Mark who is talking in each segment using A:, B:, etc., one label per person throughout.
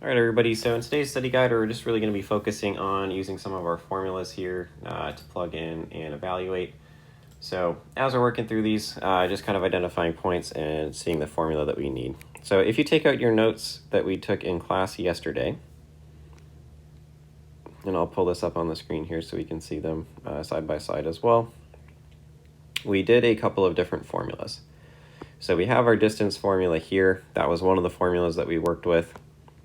A: All right, everybody, so in today's study guide, we're just really going to be focusing on using some of our formulas here to plug in and evaluate. So as we're working through these, just kind of identifying points and seeing the formula that we need. So if you take out your notes that we took in class yesterday, and I'll pull this up on the screen here so we can see them side by side as well, we did a couple of different formulas. So we have our distance formula here. That was one of the formulas that we worked with.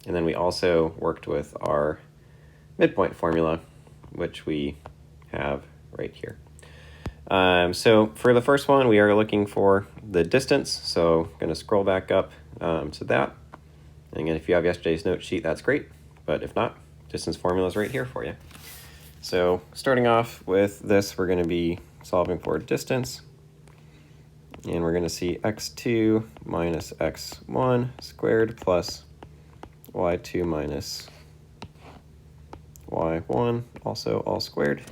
A: And then we also worked with our midpoint formula, which we have right here. So for the first one, we are looking for the distance. So I'm going to scroll back up to that. And again, if you have yesterday's note sheet, that's great. But if not, distance formula is right here for you. So starting off with this, we're going to be solving for distance. And we're going to see x2 minus x1 squared plus y2 minus y1, also all squared.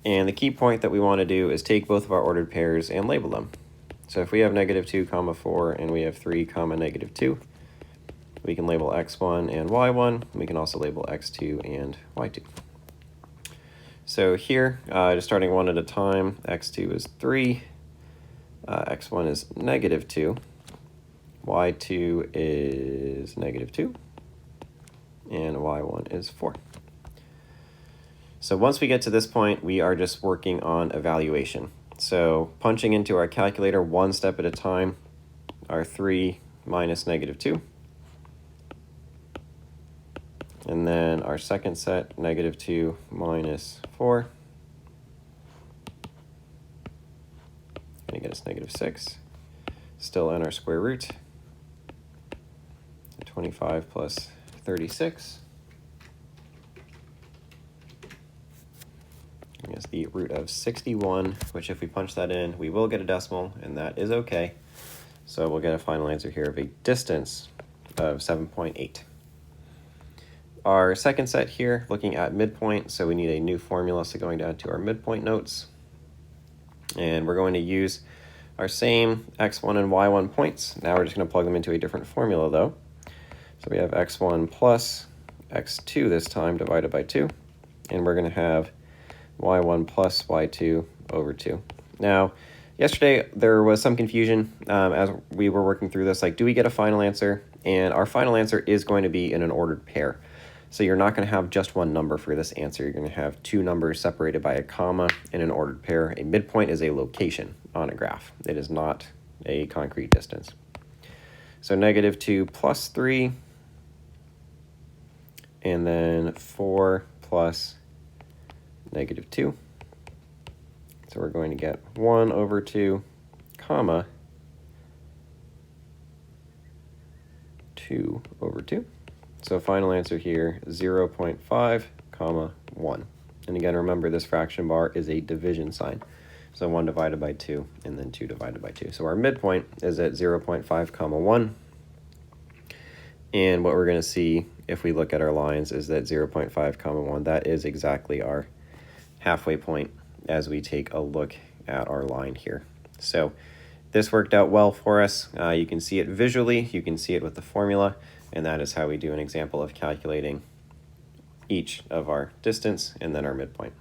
A: And the key point that we want to do is take both of our ordered pairs and label them. So if we have -2, 4, and we have 3, -2, we can label x1 and y1. We can also label x2 and y2. So here, just starting one at a time, x2 is 3, x1 is -2, y2 is -2, and y1 is 4. So once we get to this point, we are just working on evaluation. So punching into our calculator one step at a time, our 3 minus -2. And then our second set, -2 minus 4. Going to get us -6. Still in our square root. 25 plus 36. I guess the root of 61, which if we punch that in, we will get a decimal, and that is okay. So we'll get a final answer here of a distance of 7.8. Our second set here, looking at midpoint, so we need a new formula, so going down to our midpoint notes. And we're going to use our same x1 and y1 points. Now we're just going to plug them into a different formula, though. So we have x1 plus x2 this time divided by 2. And we're going to have y1 plus y2 over 2. Now, yesterday there was some confusion as we were working through this, like, do we get a final answer? And our final answer is going to be in an ordered pair. So you're not going to have just one number for this answer. You're going to have two numbers separated by a comma in an ordered pair. A midpoint is a location on a graph. It is not a concrete distance. So -2 plus 3, and then 4 plus -2. So we're going to get 1 over 2, comma, 2 over 2. So final answer here, 0.5, comma, 1. And again, remember this fraction bar is a division sign. So 1 divided by 2, and then 2 divided by 2. So our midpoint is at 0.5, comma, 1. And what we're going to see if we look at our lines is that 0.5, comma, 1, that is exactly our halfway point as we take a look at our line here. So this worked out well for us. You can see it visually, you can see it with the formula, and that is how we do an example of calculating each of our distance and then our midpoint.